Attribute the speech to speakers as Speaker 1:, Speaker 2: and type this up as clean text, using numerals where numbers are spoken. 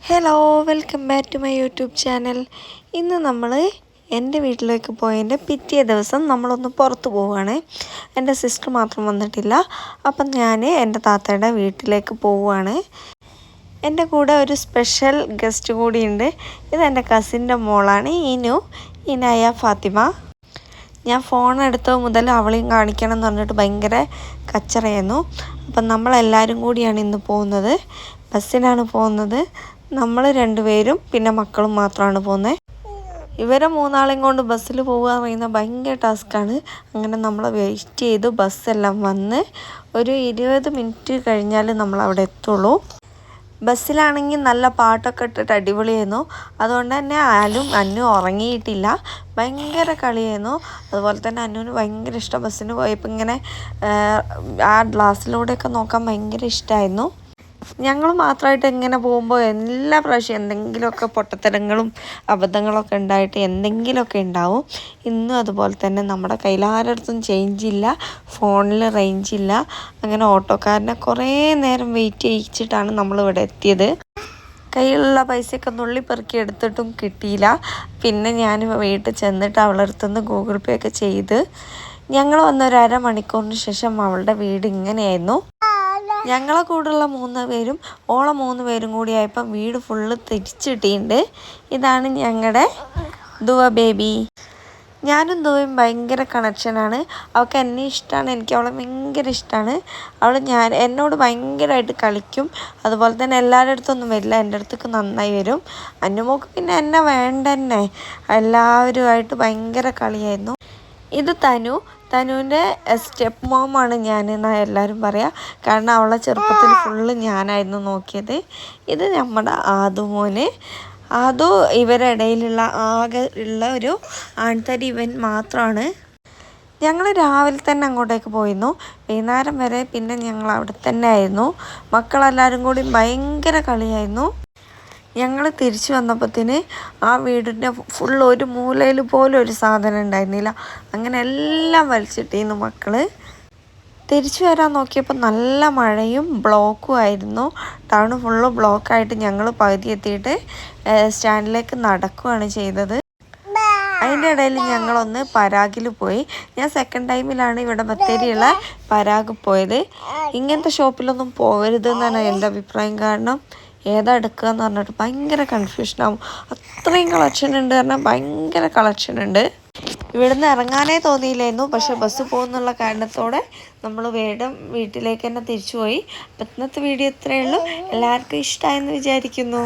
Speaker 1: Hello, welcome back to my YouTube channel. ഇന്ന് നമ്മൾ എൻ്റെ വീട്ടിലേക്ക് പോയതിൻ്റെ പിറ്റേ ദിവസം നമ്മളൊന്ന് പുറത്ത് പോവുകയാണ്. എൻ്റെ സിസ്റ്റർ മാത്രം വന്നിട്ടില്ല. അപ്പം ഞാൻ എൻ്റെ താത്തയുടെ വീട്ടിലേക്ക് പോവുകയാണ്. എൻ്റെ കൂടെ ഒരു സ്പെഷ്യൽ ഗസ്റ്റ് കൂടിയുണ്ട്. ഇതെൻ്റെ കസിൻ്റെ മോളാണ് ഇനായ ഫാത്തിമ. ഞാൻ ഫോൺ എടുത്തത് മുതൽ അവളെയും കാണിക്കണം എന്ന് പറഞ്ഞിട്ട് ഭയങ്കര കച്ചറയായിരുന്നു. അപ്പം നമ്മളെല്ലാവരും കൂടിയാണ് ഇന്ന് പോകുന്നത്. ബസ്സിനാണ് പോകുന്നത്. നമ്മൾ രണ്ടുപേരും പിന്നെ മക്കളും മാത്രമാണ് പോകുന്നത്. ഇവരെ മൂന്നാളെയും കൊണ്ട് ബസ്സിൽ പോകുക എന്ന് പറയുന്നത് ഭയങ്കര ടാസ്ക്കാണ്. അങ്ങനെ നമ്മൾ വെയിറ്റ് ചെയ്തു. ബസ്സെല്ലാം വന്ന് ഒരു 20 മിനിറ്റ് കഴിഞ്ഞാൽ നമ്മൾ അവിടെ എത്തുള്ളൂ. ബസ്സിലാണെങ്കിൽ നല്ല പാട്ടൊക്കെ ഇട്ടിട്ട് അടിപൊളിയായിരുന്നു. അതുകൊണ്ട് തന്നെ അന്നു ഉറങ്ങിയിട്ടില്ല. ഭയങ്കര കളിയായിരുന്നു. അതുപോലെ തന്നെ അന്നുവിന് ഭയങ്കര ഇഷ്ടം. ബസ്സിന് പോയപ്പോൾ ഇങ്ങനെ ആ ഗ്ലാസ്സിലൂടെയൊക്കെ നോക്കാൻ ഭയങ്കര ഇഷ്ടമായിരുന്നു. ഞങ്ങൾ മാത്രമായിട്ട് ഇങ്ങനെ പോകുമ്പോൾ എല്ലാ പ്രാവശ്യം എന്തെങ്കിലുമൊക്കെ പൊട്ടത്തരങ്ങളും അബദ്ധങ്ങളൊക്കെ ഉണ്ടായിട്ട് എന്തെങ്കിലുമൊക്കെ ഉണ്ടാവും. ഇന്നും അതുപോലെ തന്നെ നമ്മുടെ കയ്യിൽ ആരടുത്തും ചേഞ്ച് ഇല്ല, ഫോണിൽ റേഞ്ച് ഇല്ല. അങ്ങനെ ഓട്ടോക്കാരനെ കുറേ നേരം വെയിറ്റ് ചെയ്യിച്ചിട്ടാണ് നമ്മളിവിടെ എത്തിയത്. കയ്യിലുള്ള പൈസയൊക്കെ നുള്ളിപ്പെറുക്കി എടുത്തിട്ടും കിട്ടിയില്ല. പിന്നെ ഞാൻ വീട്ടിൽ ചെന്നിട്ട് അവളുടെ അടുത്തുനിന്ന് ഗൂഗിൾ പേ ഒക്കെ ചെയ്ത് ഞങ്ങൾ വന്നൊരു അരമണിക്കൂറിന് ശേഷം അവളുടെ വീട് ഇങ്ങനെയായിരുന്നു. ഞങ്ങളെ കൂടെയുള്ള 3 പേരും 3 പേരും കൂടി ആയപ്പം വീട് ഫുള്ള് തിരിച്ചിട്ടിട്ടുണ്ട്. ഇതാണ് ഞങ്ങളുടെ ദുവ ബേബി. ഞാനും ദുവയും ഭയങ്കര കണക്ഷനാണ്. അവൾക്ക് എന്നെ ഇഷ്ടമാണ്, എനിക്ക് അവളെ ഭയങ്കര ഇഷ്ടമാണ്. എന്നോട് ഭയങ്കരമായിട്ട് കളിക്കും. അതുപോലെ തന്നെ എല്ലാവരുടെ അടുത്തൊന്നും വരില്ല, എൻ്റെ അടുത്തേക്ക് നന്നായി വരും. അന്നുമോൾക്ക് പിന്നെ എന്നെ വേണ്ട തന്നെ. എല്ലാവരുമായിട്ട് ഭയങ്കര കളിയായിരുന്നു. ഇത് തനുവിൻ്റെ സ്റ്റെപ്പ് മോമാണ് ഞാൻ എന്നാണ് എല്ലാവരും പറയുക. കാരണം അവളെ ചെറുപ്പത്തിൽ ഫുള്ള് ഞാനായിരുന്നു നോക്കിയത്. ഇത് നമ്മുടെ ആദുമോന്. ഇവരുടെ ഇടയിലുള്ള ആകെ ഉള്ള ഒരു ആൺതരി ഇവൻ മാത്രമാണ്. ഞങ്ങൾ രാവിലെ തന്നെ അങ്ങോട്ടേക്ക് പോയിരുന്നു. വൈകുന്നേരം വരെ പിന്നെ ഞങ്ങൾ അവിടെ തന്നെ ആയിരുന്നു. മക്കളെല്ലാവരും കൂടി ഭയങ്കര കളിയായിരുന്നു. ഞങ്ങൾ തിരിച്ചു വന്നപ്പോഴത്തേന് ആ വീടിൻ്റെ ഫുൾ ഒരു മൂലയിൽ പോലും ഒരു സാധനം ഉണ്ടായിരുന്നില്ല. അങ്ങനെ എല്ലാം വലിച്ചിട്ടിരുന്നു മക്കൾ. തിരിച്ചു വരാൻ നോക്കിയപ്പോൾ നല്ല മഴയും ബ്ലോക്കും ആയിരുന്നു. ടൗൺ ഫുള്ള് ബ്ലോക്കായിട്ട് ഞങ്ങൾ പകുതി എത്തിയിട്ട് സ്റ്റാൻഡിലേക്ക് നടക്കുകയാണ് ചെയ്തത്. അതിൻ്റെ ഇടയിൽ ഞങ്ങളൊന്ന് പരാഗിൽ പോയി. ഞാൻ സെക്കൻഡ് ടൈമിലാണ് ഇവിടെ ബത്തേരിയുള്ള പരാഗ് പോയത്. ഇങ്ങനത്തെ ഷോപ്പിലൊന്നും പോകരുത് എന്നാണ് എൻ്റെ അഭിപ്രായം. കാരണം ഏതാ എടുക്കുക എന്ന് പറഞ്ഞിട്ട് ഭയങ്കര കൺഫ്യൂഷനാവും. അത്രയും കളക്ഷൻ ഉണ്ട് പറഞ്ഞാൽ ഭയങ്കര കളക്ഷൻ ഉണ്ട്. ഇവിടുന്ന് ഇറങ്ങാനേ തോന്നിയില്ലായിരുന്നു. പക്ഷെ ബസ് പോകുന്നുള്ള കാരണത്തോടെ നമ്മൾ വേഗം വീട്ടിലേക്ക് തന്നെ തിരിച്ചു പോയി. അപ്പം ഇന്നത്തെ വീഡിയോ ഇത്രയേ ഉള്ളൂ. എല്ലാവർക്കും ഇഷ്ടമായെന്ന് വിചാരിക്കുന്നു.